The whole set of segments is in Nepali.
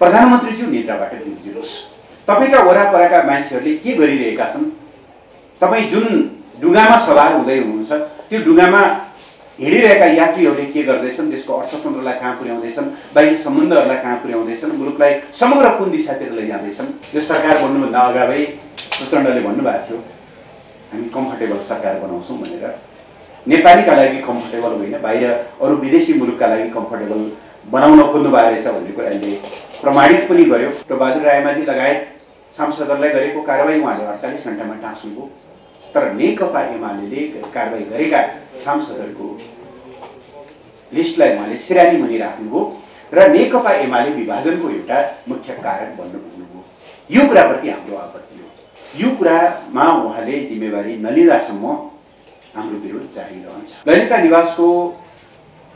प्रधानमन्त्रीज्यू निद्राबाट बिउजिनुहोस्। तपाईका वरापरका मान्छेहरूले के गरिरहेका छन्, तपाईँ जुन डुगामा सवार हुँदै हुनुहुन्छ त्यो डुगामा हिँडिरहेका यात्रीहरूले के गर्दैछन्, देशको अर्थतन्त्रलाई कहाँ पुर्याउँदैछन्, बाह्य सम्बन्धहरूलाई कहाँ पुर्याउँदैछन्, मुलुकलाई समग्र कुन दिशातिर लैजाँदैछन्। यो सरकार बन्नुभन्दा अगावै प्रचण्डले भन्नुभएको थियो हामी कम्फर्टेबल सरकार बनाउँछौँ भनेर। नेपालीका लागि कम्फर्टेबल होइन, बाहिर अरू विदेशी मुलुकका लागि कम्फर्टेबल बनाउन खोज्नु भएको रहेछ भन्ने कुरा अहिले प्रमाणित पनि गर्यो। बहादुर रायमाझी लगायत सांसदहरूलाई गरेको कारबाही उहाँले 48 घण्टामा टाँस्नुभयो। तर नेकपा एमाले कारबाही गरेका सांसदहरूको लिस्टलाई उहाँले सिरानी मुनि राख्नुभयो र नेकपा एमाले विभाजनको एउटा मुख्य कारण बन्न पुग्नुभयो। यो कुराप्रति हाम्रो आपत्ति हो। यो कुरामा उहाँले जिम्मेवारी नलिँदासम्म हाम्रो विरोध जारी रहन्छ। ललिता निवासको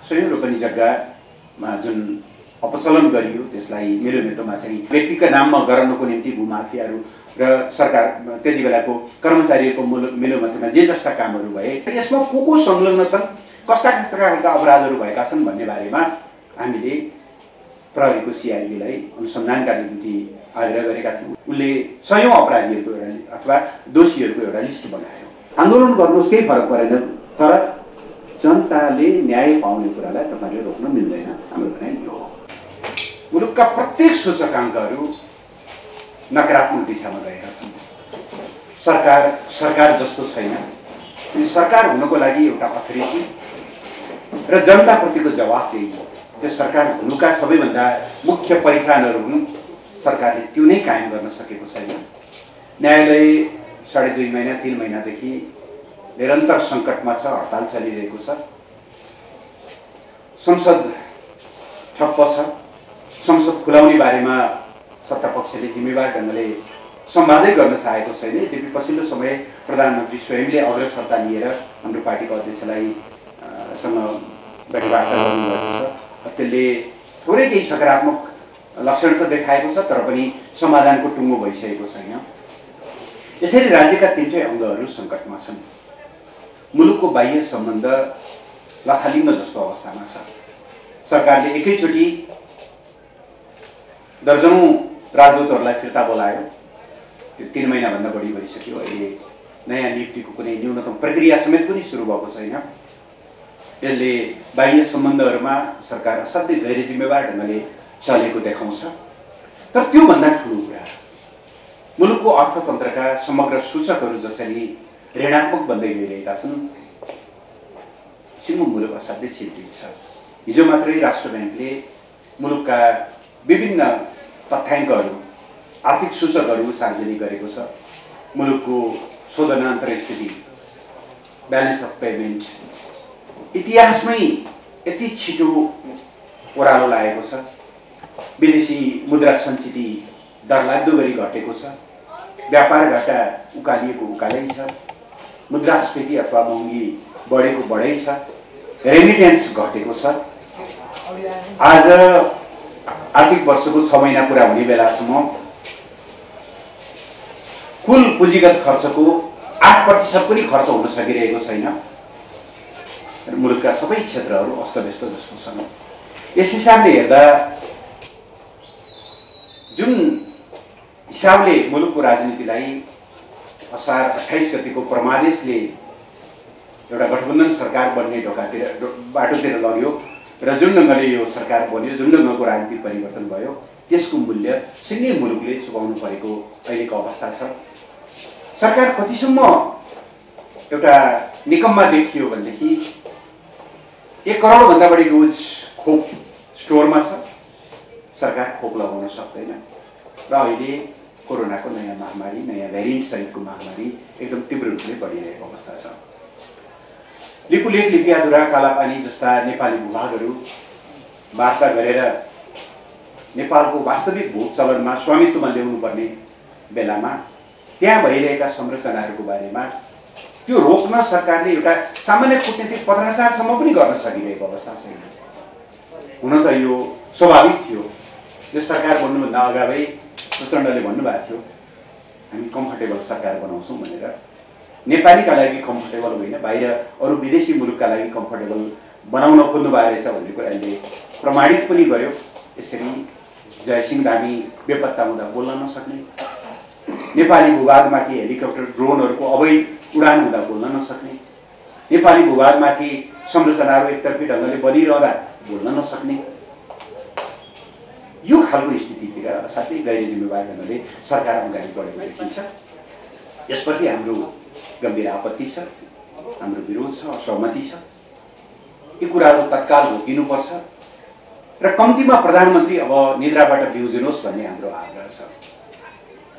सयौं रोपनी जग्गामा जुन अपचलन गरियो त्यसलाई मेरो नेतृत्वमा चाहिँ व्यक्तिका नाममा गराउनको निम्ति भूमाफियाहरू र सरकार त्यति बेलाको कर्मचारीहरूको मिलोमतेमा जे जस्ता कामहरू भए, यसमा को संलग्न छन्, कस्ता कस्ता खालका अपराधहरू भएका छन् भन्ने बारेमा हामीले प्रहरीको सिआइबीलाई अनुसन्धानका निम्ति आग्रह गरेका थियौँ। उनले सयौं अपराधीहरूको एउटा अथवा दोषीहरूको एउटा लिस्ट बनायो। आन्दोलन गर्नुहोस् केही फरक परेन, तर जनताले न्याय पाउने कुरालाई तपाईले रोक्न मिल्दैन। हाम्रो भनाइ यो हो। मुलुकका प्रत्येक सूचकाङ्कहरू नकारात्मक दिशामा गएका छन्। सरकार जस्तो छैन। सरकार हुनको लागि एउटा अथोरिटी र जनताप्रतिको जवाफदेही, त्यो सरकार हुनुका सबैभन्दा मुख्य पहिचानहरू हुन्। सरकारले त्यो नै कायम गर्न सकेको छैन। न्यायालय 2.5 महिना 3 महिनादेखि निरन्तर सङ्कटमा छ, हडताल चलिरहेको छ। संसद ठप्प छ। संसद खुलाउने बारेमा सत्तापक्षले जिम्मेवार ढङ्गले सम्वादै गर्न चाहेको छैन। यद्यपि पछिल्लो समय प्रधानमन्त्री स्वयंले अग्रसरता लिएर हाम्रो पार्टीको अध्यक्षलाई सँग भेटवार्ता गर्नुभएको छ। त्यसले थोरै केही सकारात्मक लक्षण त देखाएको छ, तर पनि समाधानको टुङ्गो भइसकेको छैन। यसरी राज्यका 3 अङ्गहरू सङ्कटमा छन्। मुलुकको बाह्य सम्बन्ध लथालिङ्ग जस्तो अवस्थामा छ। सरकारले एकैचोटि दर्जनौं राजदूतहरूलाई फिर्ता बोलायो। त्यो 3 महिनाभन्दा बढी भइसक्यो। अहिले नयाँ नियुक्तिको कुनै न्यूनतम प्रक्रिया समेत पनि सुरु भएको छैन। यसले बाह्य सम्बन्धहरूमा सरकार असाध्यै गैर जिम्मेवार ढङ्गले चलेको देखाउँछ। तर त्योभन्दा ठुलो कुरा मुलुकको अर्थतन्त्रका समग्र सूचकहरू जसरी ऋणात्मक बन्दै गइरहेका छन्, सिङ्गो मुलुक असाध्यै चिन्तित छ। हिजो मात्रै राष्ट्र ब्याङ्कले मुलुकका विभिन्न तथ्याङ्कहरू, आर्थिक सूचकहरू सार्वजनिक गरेको छ। मुलुकको शोधन अन्तर्स्थिति, ब्यालेन्स अफ पेमेन्ट इतिहासमै यति छिटो ओह्रालो लागेको छ। विदेशी मुद्रा सञ्चिति डरलाग्दो गरी घटेको छ। व्यापार घाटा उकालिएको उकालै छ। मुद्रास्फीति अथवा महँगी बढेको बढै छ। रेमिटेन्स घटेको छ। आज आर्थिक वर्षको 6 महिना पुरा हुने बेलासम्म कुल पुँजीगत खर्चको 8% पनि खर्च हुन सकिरहेको छैन। मुलुकका सबै क्षेत्रहरू अस्तव्यस्त जस्तो छन्। यस हिसाबले हेर्दा जुन हिसाबले मुलुकको राजनीतिलाई असार 28 गतिको परमादेशले एउटा गठबन्धन सरकार बन्ने बाटोतिर लग्यो र जुन ढङ्गले यो सरकार बन्यो, जुन ढङ्गको राजनीतिक परिवर्तन भयो, त्यसको मूल्य सिङ्गै मुलुकले चुकाउनु परेको अहिलेको अवस्था छ। सरकार कतिसम्म एउटा निकम्मा देखियो भनेदेखि 1 करोडभन्दा बढी डोज खोप स्टोरमा छ। सरकार खोप लगाउन सक्दैन र अहिले कोरोनाको नयाँ महामारी, नयाँ भेरिएन्ट सहितको महामारी एकदम तीव्र रूपले बढिरहेको अवस्था छ। लिपुलेख, लिपियाधुरा, कालापानी जस्ता नेपाली भूभागहरू वार्ता गरेर नेपालको वास्तविक भू चलनमा स्वामित्वमा ल्याउनु पर्ने बेलामा त्यहाँ भइरहेका संरचनाहरूको बारेमा त्यो रोक्न सरकारले एउटा सामान्य कूटनीतिक पत्राचारसम्म पनि गर्न सकिरहेको अवस्था छैन। हुन त यो स्वाभाविक थियो। यो सरकार बन्नुभन्दा अगावै प्रचण्डले भन्नुभएको थियो हामी कम्फर्टेबल सरकार बनाउँछौँ भनेर। नेपालीका लागि कम्फर्टेबल होइन, बाहिर अरू विदेशी मुलुकका लागि कम्फर्टेबल बनाउन खोज्नु भएको रहेछ भन्ने कुरा अहिले प्रमाणित पनि गर्यो। यसरी जयसिंह धामी बेपत्ता हुँदा बोल्न नसक्ने, नेपाली भूभागमाथि हेलिकप्टर ड्रोनहरूको अवैध उडान हुँदा बोल्न नसक्ने, नेपाली भूभागमाथि संरचनाहरू एकतर्फी ढङ्गले बनिरहँदा बोल्न नसक्ने, यो खालको स्थितितिर असाध्यै गैर जिम्मेवार ढङ्गले सरकार अगाडि बढेको देखिन्छ। यसप्रति हाम्रो गम्भीर आपत्ति छ, हाम्रो विरोध छ, असहमति छ। यी कुराहरू तत्काल रोकिनुपर्छ र कम्तीमा प्रधानमन्त्री अब निद्राबाट बिउजिनुहोस् भन्ने हाम्रो आग्रह छ।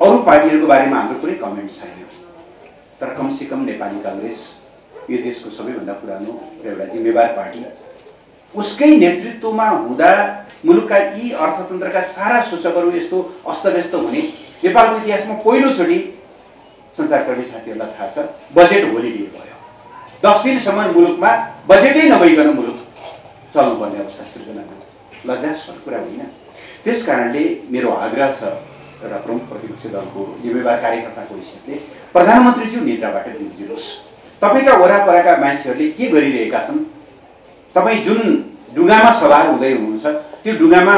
अरू पार्टीहरूको बारेमा हाम्रो कुनै कमेन्ट छैन, तर कमसेकम नेपाली काङ्ग्रेस यो देशको सबैभन्दा पुरानो र एउटा जिम्मेवार पार्टी, उसकै नेतृत्वमा हुँदा मुलुकका यी अर्थतन्त्रका सारा सूचकहरू यस्तो अस्तव्यस्त हुने नेपालको इतिहासमा पहिलोचोटि सञ्चारकर्मी साथीहरूलाई थाहा छ, बजेट होलिडे भयो। 10 दिनसम्म मुलुकमा बजेटै नभइकन मुलुक चल्नुपर्ने अवस्था सृजना भयो। लज्जास्पद कुरा होइन। त्यस कारणले मेरो आग्रह छ एउटा प्रमुख प्रतिपक्षी दलको जिम्मेवार कार्यकर्ताको हैसियतले, प्रधानमन्त्रीज्यू निद्राबाट बिउजिनुहोस्। तपाईँका वरापरका मान्छेहरूले के गरिरहेका छन्, तपाईँ जुन डुङ्गामा सवार हुँदै हुनुहुन्छ त्यो डुङ्गामा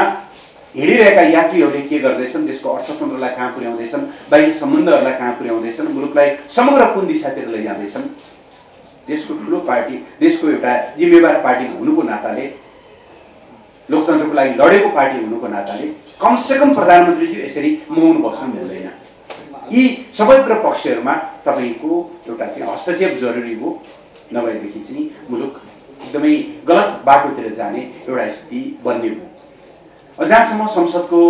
हिँडिरहेका यात्रीहरूले के गर्दैछन्, देशको अर्थतन्त्रलाई कहाँ पुर्याउँदैछन्, बाह्य सम्बन्धहरूलाई कहाँ पुर्याउँदैछन्, मुलुकलाई समग्र कुन दिशातिर लैजाँदैछन्। देशको ठुलो पार्टी, देशको एउटा जिम्मेवार पार्टी हुनुको नाताले, लोकतन्त्रको लागि लडेको पार्टी हुनुको नाताले कमसेकम प्रधानमन्त्रीज्यू यसरी मौन बस्न मिल्दैन। यी सबै पक्षहरूमा तपाईँको एउटा चाहिँ हस्तक्षेप जरुरी हो, नभएदेखि चाहिँ मुलुक एकदमै गलत बाटोतिर जाने एउटा स्थिति बन्ने हो। जहाँसम्म संसदको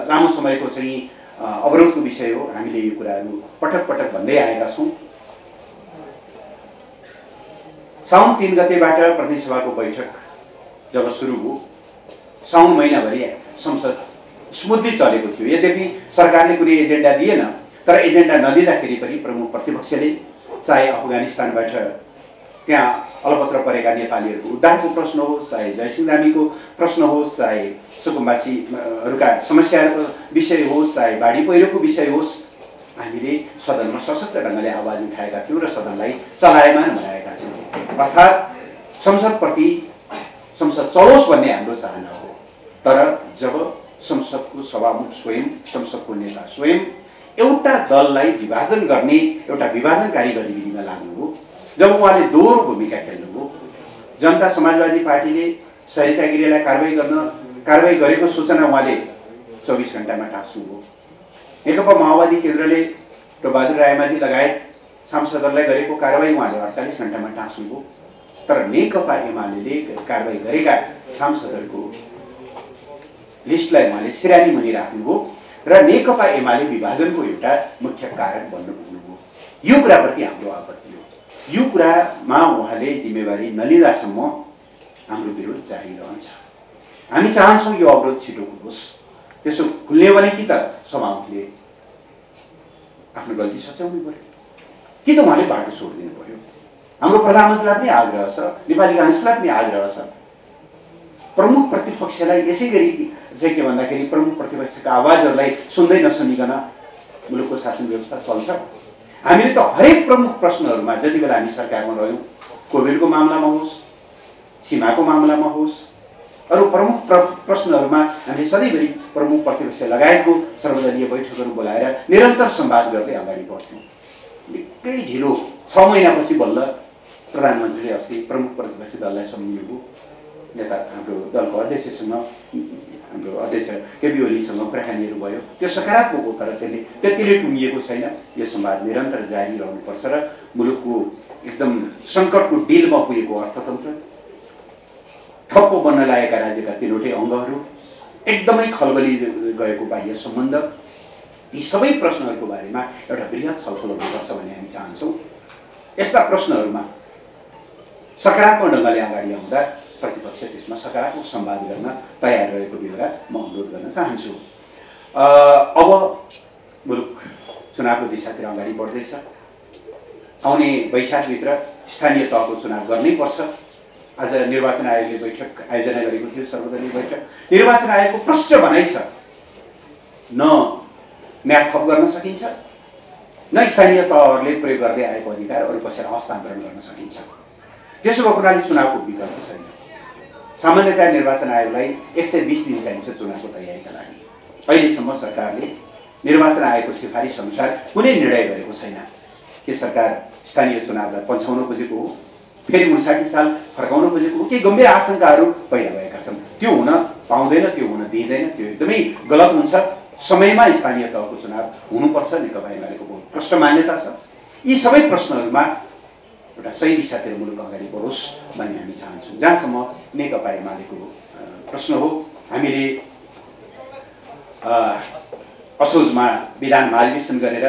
लामो समयको चाहिँ अवरोधको विषय हो, हामीले यो कुराहरू पटक पटक भन्दै आएका छौँ। साउन 3 गतेबाट प्रतिनिधि सभाको बैठक जब सुरु हो, साउन महिनाभरि संसद स्मुथली चलेको थियो। यद्यपि सरकारले कुनै एजेन्डा दिएन, तर एजेन्डा नदिँदाखेरि पनि प्रमुख प्रतिपक्षले चाहे अफगानिस्तानबाट त्यहाँ अलपत्र परेका नेपालीहरूको उद्धारको प्रश्न होस्, चाहे जयसिंह धामीको प्रश्न होस्, चाहे सुकुम्बासीहरूका समस्याहरूको विषय होस्, चाहे बाढी पहिरोको विषय होस्, हामीले सदनमा सशक्त ढङ्गले आवाज उठाएका थियौँ र सदनलाई चलायमान बनाएका थियौँ। अर्थात् संसदप्रति संसद चलोस् भन्ने हाम्रो चाहना हो। तर जब संसदको सभामुख स्वयं, संसदको नेता स्वयं एउटा दललाई विभाजन गर्ने एउटा विभाजनकारी गतिविधिमा लाग्नुभयो, जब उहाँले दोहोरो भूमिका खेल्नुभयो, जनता समाजवादी पार्टीले सरिता गिरीलाई कारबाही गरेको सूचना उहाँले 24 घण्टामा टाँस्नुभयो। नेकपा माओवादी केन्द्रले बहादुर रायमाझी लगायत सांसदहरूलाई गरेको कारबाही उहाँले 48 घण्टामा टाँस्नुभयो। तर नेकपा एमाले कारबाही गरेका सांसदहरूको लिस्टलाई उहाँले सिरानी मुनि राख्नुभयो र नेकपा एमाले विभाजनको एउटा मुख्य कारण बन्न पुग्नुभयो। यो कुराप्रति हाम्रो आपत्ति हो। यो कुरामा उहाँले जिम्मेवारी नलिँदासम्म हाम्रो विरोध जारी रहन्छ। हामी चाहन्छौँ यो अवरोध छिटो खुलोस्। त्यसो खुल्ने भने कि त सभामुखले आफ्नो गल्ती सच्याउनु पर्यो, कि त उहाँले बाटो छोडिदिनु पर्यो। हाम्रो प्रधानमन्त्रीलाई पनि आग्रह छ, नेपाली काङ्ग्रेसलाई पनि आग्रह छ, प्रमुख प्रतिपक्षलाई यसै गरी चाहिँ के भन्दाखेरि प्रमुख प्रतिपक्षका आवाजहरूलाई सुन्दै नसुनिकन मुलुकको शासन व्यवस्था चल्छ। हामीले त हरेक प्रमुख प्रश्नहरूमा जति बेला हामी सरकारमा रह्यौँ, कोभिडको मामलामा होस्, सीमाको मामलामा होस्, अरू प्रमुख प्रश्नहरूमा हामीले सधैँभरि प्रमुख प्रतिपक्ष लगायतको सर्वदलीय बैठकहरू बोलाएर निरन्तर संवाद गर्दै अगाडि बढ्थ्यौँ। निकै ढिलो 6 महिनापछि बल्ल प्रधानमन्त्रीले अस्ति प्रमुख प्रतिपक्षी दललाई सम्झिनुभयो। नेता हाम्रो दलको अध्यक्षसँग, हाम्रो अध्यक्ष केपी ओलीसँग कुराकानीहरू भयो। त्यो सकारात्मक हो, तर त्यतिले टुङ्गिएको छैन। यो संवाद निरन्तर जारी रहनुपर्छ र मुलुकको एकदम सङ्कटको डिलमा पुगेको अर्थतन्त्र, ठप्पो बन्न लागेका राज्यका 3वटै अङ्गहरू, एकदमै खलबली गएको बाह्य सम्बन्ध, यी सबै प्रश्नहरूको बारेमा एउटा बृहत छलफल हुनुपर्छ भन्ने हामी चाहन्छौँ। यस्ता प्रश्नहरूमा सकारात्मक ढङ्गले अगाडि आउँदा प्रतिपक्ष त्यसमा सकारात्मक संवाद गर्न तयार रहेको बेहोरा म अनुरोध गर्न चाहन्छु। अब मुलुक चुनावको दिशातिर अगाडि बढ्दैछ। आउने वैशाखभित्र स्थानीय तहको चुनाव गर्नै पर्छ। आज निर्वाचन आयोगले बैठक आयोजना गरेको थियो, सर्वदलीय बैठक। निर्वाचन आयोगको प्रष्ट भनाइ छ, न न्याय थप गर्न सकिन्छ, न स्थानीय तहहरूले प्रयोग गर्दै आएको अधिकार अरू कसैलाई हस्तान्तरण गर्न सकिन्छ। त्यसो भएको हुनाले चुनावको विकल्प छैन। सामान्यतया निर्वाचन आयोगलाई 120 दिन चाहिन्छ चुनावको तयारीका लागि। अहिलेसम्म सरकारले निर्वाचन आयोगको सिफारिस अनुसार कुनै निर्णय गरेको छैन। के सरकार स्थानीय चुनावलाई पन्छाउन खोजेको हो, फेरि 59 साल फर्काउन खोजेको हो? के गम्भीर आशंकाहरू पैदा भएका छन्। त्यो हुन पाउँदैन, त्यो हुन दिइँदैन, त्यो एकदमै गलत हुन्छ। समयमा स्थानीय तहको चुनाव हुनुपर्छ, नेकपा एमालेको बहुत प्रष्ट मान्यता छ। यी सबै प्रश्नहरूमा एउटा सही दिशातिर मुलुक अगाडि बढोस् भन्ने हामी चाहन्छौँ। जहाँसम्म नेकपा एमालेको प्रश्न हो, हामीले असोजमा विधान महाधिवेशन गरेर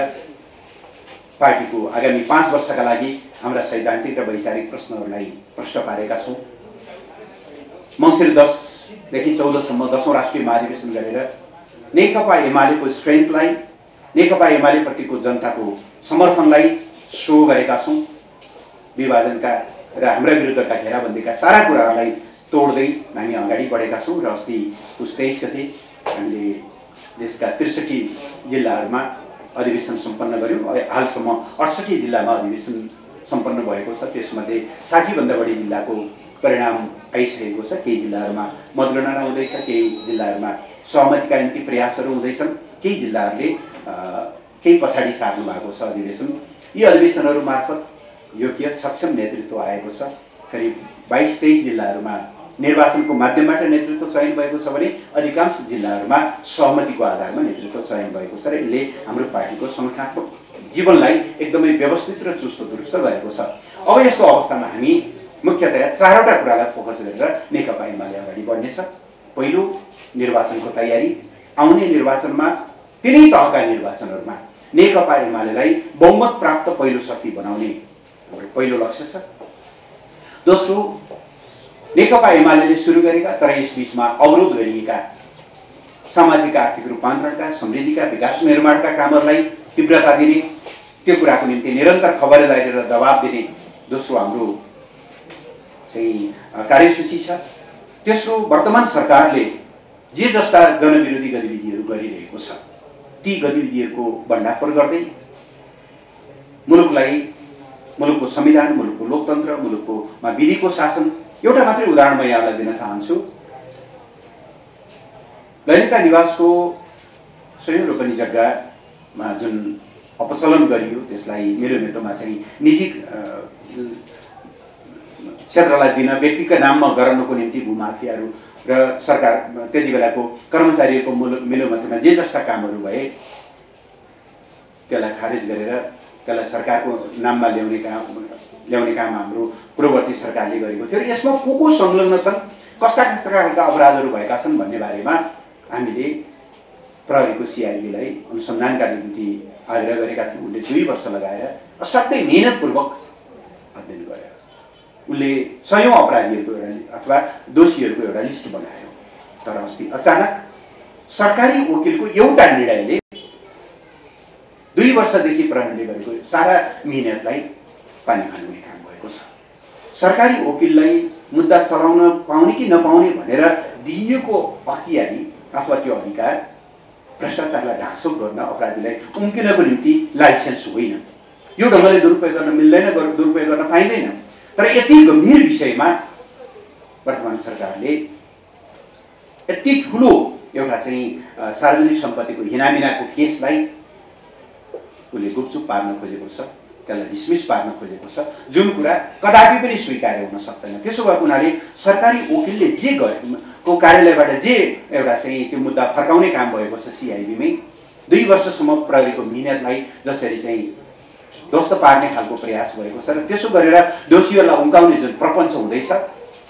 पार्टीको आगामी 5 वर्षका लागि हाम्रा सैद्धान्तिक र वैचारिक प्रश्नहरूलाई प्रष्ट पारेका छौँ। मङ्सिर 10देखि 14सम्म 10औं राष्ट्रिय महाधिवेशन गरेर नेकपा एमालेको स्ट्रेन्थलाई, नेकपा एमालेप्रतिको जनताको समर्थनलाई सो गरेका छौँ। विभाजनका र हाम्रा विरुद्धका घेराबन्दीका सारा कुराहरूलाई तोड्दै हामी अगाडि बढेका छौँ र अस्ति 23 गते हामीले देशका 63 जिल्लाहरूमा अधिवेशन सम्पन्न गर्यौँ। हालसम्म 68 जिल्लामा अधिवेशन सम्पन्न भएको छ। त्यसमध्ये 60 भन्दा बढी जिल्लाको परिणाम आइसकेको छ। केही जिल्लाहरूमा मतगणना हुँदैछ, केही जिल्लाहरूमा सहमतिका निम्ति प्रयासहरू हुँदैछन्, केही जिल्लाहरूले केही पछाडि सार्नु भएको छ अधिवेशन। यी अधिवेशनहरू मार्फत योग्य सक्षम नेतृत्व आएको छ। करिब 22-23 जिल्लाहरूमा निर्वाचनको माध्यमबाट नेतृत्व चयन भएको छ भने अधिकांश जिल्लाहरूमा सहमतिको आधारमा नेतृत्व चयन भएको छ र यसले हाम्रो पार्टीको संगठनात्मक जीवनलाई एकदमै व्यवस्थित र चुस्त दुरुस्त गरेको छ। अब यस्तो अवस्थामा हामी मुख्यतया 4वटा कुरालाई फोकस गरेर नेकपा एमाले अगाडि बढ्नेछ। पहिलो, निर्वाचनको तयारी। आउने निर्वाचनमा तिनै तहका निर्वाचनहरूमा नेकपा एमालेलाई बहुमत प्राप्त पहिलो शक्ति बनाउने हाम्रो पहिलो लक्ष्य छ। दोस्रो, नेकपा एमालेले सुरु गरेका तर यसबीचमा अवरोध गरिएका सामाजिक आर्थिक रूपान्तरणका, समृद्धिका, विकास निर्माणका कामहरूलाई तीव्रता दिने, त्यो कुराको निम्ति निरन्तर खबरदारी र दबाब दिने दोस्रो हाम्रो चाहिँ कार्यसूची छ। तेस्रो, वर्तमान सरकारले जे जस्ता जनविरोधी गतिविधिहरू गरिरहेको छ ती गतिविधिहरूको भण्डाफोर गर्दै मुलुकलाई, मुलुकको संविधान, मुलुकको लोकतन्त्र, मुलुककोमा विधिको शासन, एउटा मात्रै उदाहरण म यहाँलाई दिन चाहन्छु। ललिता निवासको स्वयं रोपनी जग्गामा जुन अपचलन गरियो त्यसलाई मिलोमितोमा चाहिँ निजी क्षेत्रलाई दिन व्यक्तिका नाममा गराउनको निम्ति भूमाफियाहरू र सरकार त्यति बेलाको कर्मचारीहरूको मिलोमितोमा जे जस्ता कामहरू भए त्यसलाई खारेज गरेर त्यसलाई सरकारको नाममा ल्याउने काम हाम्रो पूर्ववर्ती सरकारले गरेको थियो। यसमा को संलग्न छन्, कस्ता कस्ता खालका अपराधहरू भएका छन् भन्ने बारेमा हामीले प्रहरीको सिआइबीलाई अनुसन्धानका निम्ति आग्रह गरेका थियौँ। उनले 2 वर्ष लगाएर असाध्यै मेहनतपूर्वक अध्ययन गरे। उनले 100औं अपराधीहरूको एउटा अथवा दोषीहरूको एउटा लिस्ट बनायो। तर अस्ति अचानक सरकारी वकिलको एउटा निर्णयले 2 वर्षदेखि प्रहरीले गरेको सारा मेहनतलाई पानी खानुने काम भएको छ। सरकारी वकिललाई मुद्दा चलाउन पाउने कि नपाउने भनेर दिइएको अख्तियारी अथवा त्यो अधिकार भ्रष्टाचारलाई ढाकछोप गर्न, अपराधीलाई उम्किनको निम्ति लाइसेन्स होइन। यो ढङ्गले दुरुपयोग गर्न मिल्दैन, दुरुपयोग गर्न पाइँदैन। तर यति गम्भीर विषयमा वर्तमान सरकारले यति ठुलो एउटा चाहिँ सार्वजनिक सम्पत्तिको हिनामिनाको केसलाई उसले गुपचुप पार्न खोजेको छ, त्यसलाई डिसमिस पार्न खोजेको छ, जुन कुरा कदापि पनि स्वीकार्य हुन सक्दैन। त्यसो भएको हुनाले सरकारी वकिलले जे गरेको कार्यालयबाट जे एउटा चाहिँ त्यो मुद्दा फर्काउने काम भएको छ सिआइबीमै 2 वर्षसम्म प्रहरीको मिहिनेतलाई जसरी चाहिँ ध्वस्त पार्ने खालको प्रयास भएको छ र त्यसो गरेर दोषीहरूलाई उम्काउने जुन प्रपञ्च हुँदैछ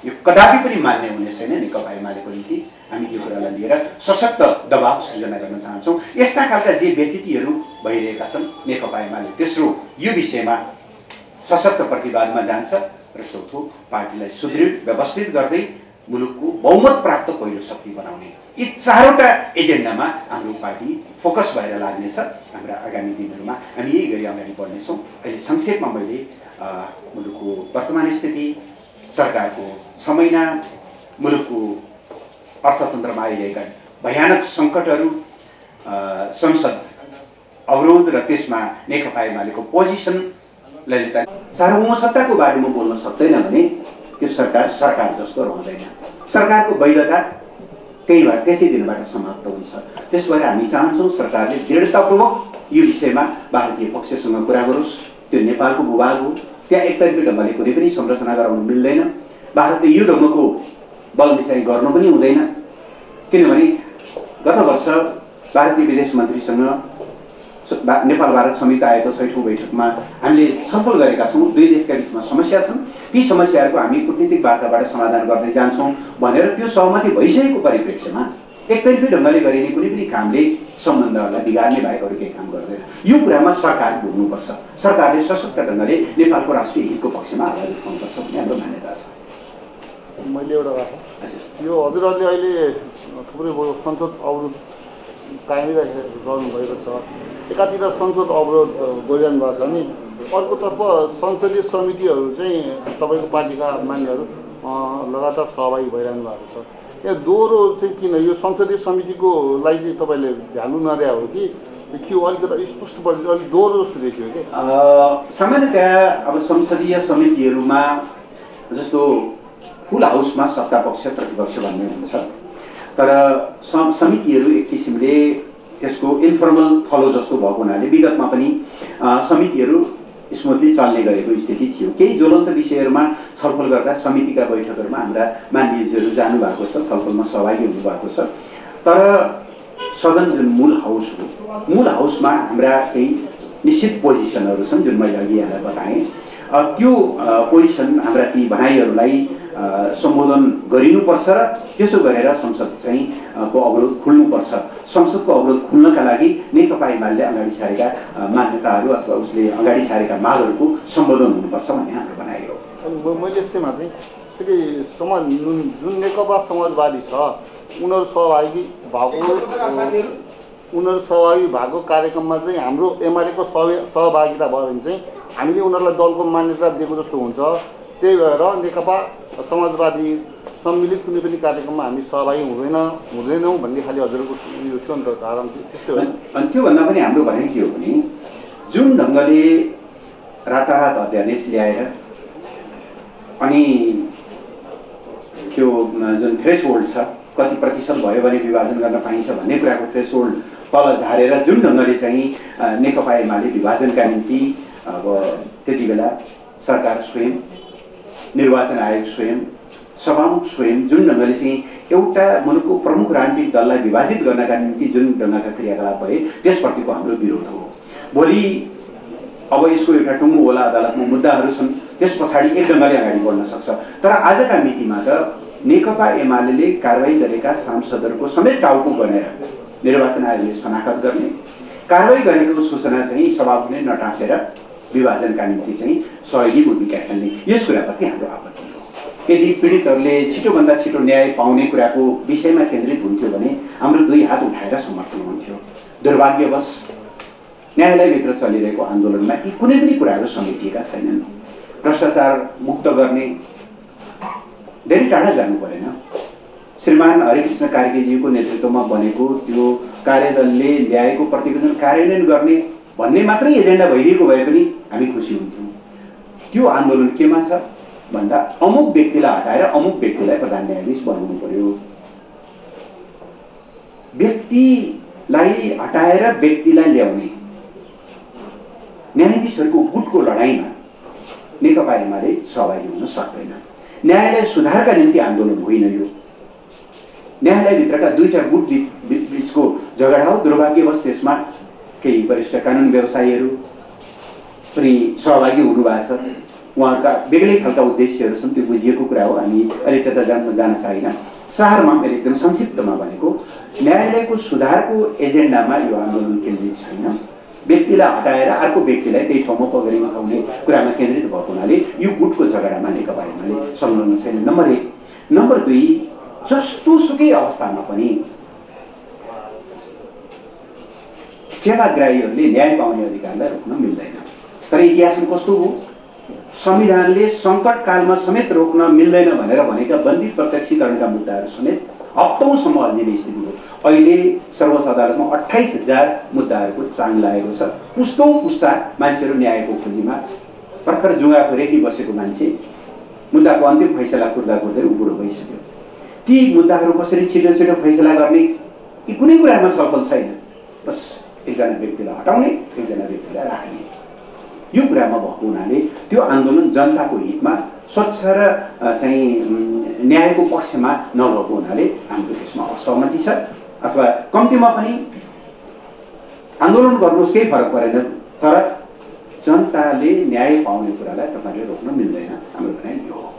यो कदापि पनि मान्य हुने छैन। नेकपा एमालेको निम्ति हामी यो कुरालाई लिएर सशक्त दबाव सृजना गर्न चाहन्छौँ। यस्ता खालका जे व्यतिथिहरू भइरहेका छन् नेकपा एमाले तेस्रो यो विषयमा सशक्त प्रतिवादमा जान्छ र चौथो पार्टीलाई सुदृढ व्यवस्थित गर्दै मुलुकको बहुमत प्राप्त पहिलो शक्ति बनाउने यी 4वटा एजेन्डामा हाम्रो पार्टी फोकस भएर लाग्नेछ। हाम्रा आगामी दिनहरूमा हामी यही गरी अगाडि बढ्नेछौँ। अहिले संक्षेपमा मैले मुलुकको वर्तमान स्थिति, सरकारको 6 महिना, मुलुकको अर्थतन्त्रमा आइरहेका भयानक सङ्कटहरू, संसद अवरोध र त्यसमा नेकपा एमालेको पोजिसनलाई लिँदा सार्वभौम सत्ताको बारेमा बोल्न सक्दैन भने त्यो सरकार सरकार जस्तो रहँदैन। सरकारको वैधता त्यसै दिनबाट समाप्त हुन्छ। त्यसो भएर हामी चाहन्छौँ सरकारले दृढतापूर्वक यो विषयमा भारतीय पक्षसँग कुरा गरोस्। त्यो नेपालको भूभाग हो, त्यहाँ एकतर्फी ढङ्गले कुनै पनि संरचना गराउनु मिल्दैन। भारतले यो ढङ्गको बलमिचाइ गर्नु पनि हुँदैन, किनभने गत वर्ष भारतीय विदेश मन्त्रीसँग नेपाल भारत समिति आएको 6औं बैठकमा हामीले छलफल गरेका छौँ। दुई देशका बिचमा समस्या छन्, ती समस्याहरूको हामी कूटनीतिक वार्ताबाट समाधान गर्दै जान्छौँ भनेर त्यो सहमति भइसकेको परिप्रेक्ष्यमा एकतर्फी ढङ्गले गरिने कुनै पनि कामले सम्बन्धहरूलाई बिगार्ने बाहेक अरू केही काम गर्दैन। यो कुरामा सरकार बुझ्नुपर्छ। सरकारले सशक्त ढङ्गले नेपालको राष्ट्रिय हितको पक्षमा आवाज उठाउनुपर्छ भन्ने हाम्रो मान्यता छ। मैले एउटा यो हजुरहरूले अहिले थुप्रै संसद अवरोध कायमिराख्नु भएको छ। एकातिर संसद अवरोध गरिरहनु भएको छ भने अर्कोतर्फ संसदीय समितिहरू चाहिँ तपाईँको पार्टीका मान्यहरू लगातार सहभागी भइरहनु भएको छ। यहाँ दोहोरो चाहिँ किन यो संसदीय समितिको लागि चाहिँ तपाईँले ध्यान नदिए हो कि के अलिकति स्पष्ट परिचय अलिक दोहोरो जस्तो देखियो कि? सामान्यतया अब संसदीय समितिहरूमा जस्तो फुल हाउसमा सत्तापक्ष प्रतिपक्ष भन्ने हुन्छ, तर समितिहरू एक किसिमले त्यसको इन्फर्मल थलो जस्तो भएको हुनाले विगतमा पनि समितिहरू स्मुथली चल्ने गरेको स्थिति थियो। केही ज्वलन्त विषयहरूमा छलफल गर्दा समितिका बैठकहरूमा हाम्रा मान्यज्यूहरू जानुभएको छ, छलफलमा सहभागी हुनुभएको छ। तर सदन जुन मूल हाउस हो, मूल हाउसमा हाम्रा केही निश्चित पोजिसनहरू छन् जुन मैले अघि यहाँलाई बताएँ। त्यो पोजिसन हाम्रा ती भनाइहरूलाई सम्बोधन गरिनुपर्छ र त्यसो गरेर संसद चाहिँ को अवरोध खुल्नुपर्छ। संसदको अवरोध खुल्नका लागि नेकपा एमाले अगाडि सारेका मान्यताहरू अथवा उसले अगाडि सारेका मागहरूको सम्बोधन हुनुपर्छ भन्ने हाम्रो भनाइ हो। मैले यसैमा चाहिँ जुन नेकपा समाजवादी छ उनीहरू सहभागी भएको कार्यक्रममा चाहिँ हाम्रो एमालेको सहभागिता भयो भने चाहिँ हामीले उनीहरूलाई दलको मान्यता दिएको जस्तो हुन्छ। त्यही भएर नेकपा समाजवादी सम्मिलित कुनै पनि कार्यक्रममा हामी सहभागी हुँदैनौँ भन्ने खालि हजुरको यो थियो नि त कारण त्यस्तो हो। अनि त्योभन्दा पनि हाम्रो भनाइ के हो भने जुन ढङ्गले रातारात अध्यादेश ल्याएर अनि त्यो जुन थ्रेसहोल्ड छ कति प्रतिशत भयो भने विभाजन गर्न पाइन्छ भन्ने कुराको थ्रेसहोल्ड तल झारेर जुन ढङ्गले चाहिँ नेकपा एमाले विभाजनका निम्ति अब त्यति बेला सरकार स्वयं, निर्वाचन आयोग स्वयं, सभामुख स्वयं जुन ढङ्गले चाहिँ एउटा मुलुकको प्रमुख राजनीतिक दललाई विभाजित गर्नका निम्ति जुन ढङ्गका क्रियाकलाप भए त्यसप्रतिको हाम्रो विरोध हो। भोलि अब यसको एउटा टुङ्गो होला अदालतमा मुद्दाहरू छन्, त्यस पछाडि एक ढङ्गले अगाडि बढ्न सक्छ। तर आजका मितिमा त नेकपा एमाले कारवाही गरेका सांसदहरूको समेत टाउको गनेर निर्वाचन आयोगले शनाखत गर्ने, कारवाही गरेको सूचना चाहिँ सभामुखले नटाँसेर विभाजनका निम्ति चाहिँ सहयोगी भूमिका खेल्ने, यस कुराप्रति हाम्रो आपत्ति हो। यदि पीडितहरूले छिटोभन्दा छिटो न्याय पाउने कुराको विषयमा केन्द्रित हुन्थ्यो भने हाम्रो दुई हात उठाएर समर्थन हुन्थ्यो। दुर्भाग्यवश न्यायालयभित्र चलिरहेको आन्दोलनमा यी कुनै पनि कुराहरू समेटिएका छैनन्। भ्रष्टाचार मुक्त गर्ने धेरै टाढा जानु परेन। श्रीमान हरिकृष्ण कार्कीज्यूको नेतृत्वमा बनेको त्यो कार्यदलले ल्याएको प्रतिवेदन कार्यान्वयन गर्ने भन्ने मात्रै एजेन्डा भइदिएको भए पनि हामी खुसी हुन्थ्यौँ। त्यो आन्दोलन केमा छ भन्दा अमुक व्यक्तिलाई हटाएर अमुक व्यक्तिलाई प्रधान न्यायाधीश बनाउनु पर्यो। व्यक्तिलाई हटाएर व्यक्तिलाई ल्याउने न्यायाधीशहरूको गुटको लडाइँमा नेकपा एमाले सहभागी हुन सक्दैन। न्यायालय सुधारका निम्ति आन्दोलन होइन यो। न्यायालयभित्रका दुईटा गुट बिचको झगडा हो। दुर्भाग्यवश त्यसमा केही वरिष्ठ कानुन व्यवसायीहरू पनि सहभागी हुनुभएको छ। उहाँका बेग्लै खालका उद्देश्यहरू छन्, त्यो बुझिएको कुरा हो। हामी अहिले त्यता जान चाहिन्न। सारमा मैले एकदम संक्षिप्तमा भनेको न्यायालयको सुधारको एजेन्डामा यो आन्दोलन केन्द्रित छैन। व्यक्तिलाई हटाएर अर्को व्यक्तिलाई त्यही ठाउँमा पगडी उठाउने कुरामा केन्द्रित भएको हुनाले यो गुटको झगडामा नेकपा एमाले संलग्न छैन। नम्बर 1। नम्बर 2, जस्तोसुकै अवस्थामा पनि सेवाग्राहीहरूले न्याय पाउने अधिकारलाई रोक्न मिल्दैन। तर इतिहासमा कस्तो हो, संविधानले सङ्कटकालमा समेत रोक्न मिल्दैन भनेर भनेका बन्दी प्रत्यक्षीकरणका मुद्दाहरू समेत हप्तौँसम्म अल्झिने स्थिति हो। अहिले सर्वोच्च अदालतमा 28,000 मुद्दाहरूको चाङ लागेको छ। पुस्तौँ पुस्ता मान्छेहरू न्यायको खोजीमा भर्खर जुगाको रेखी बसेको मान्छे मुद्दाको अन्तिम फैसला कुर्दा कुर्दै ऊ बुढो भइसक्यो। ती मुद्दाहरू कसरी छिटो छिटो फैसला गर्ने यी कुनै कुरामा छलफल छैन। बस एकजना व्यक्तिलाई हटाउने, एकजना व्यक्तिलाई राख्ने, यो कुरामा भएको हुनाले त्यो आन्दोलन जनताको हितमा स्वच्छ र चाहिँ न्यायको पक्षमा नभएको हुनाले हाम्रो त्यसमा असहमति छ। अथवा कम्तीमा पनि आन्दोलन गर्नुहोस्, केही फरक परेन, तर जनताले न्याय पाउने कुरालाई तपाईँले रोक्न मिल्दैन। हाम्रो भनाइ यो हो।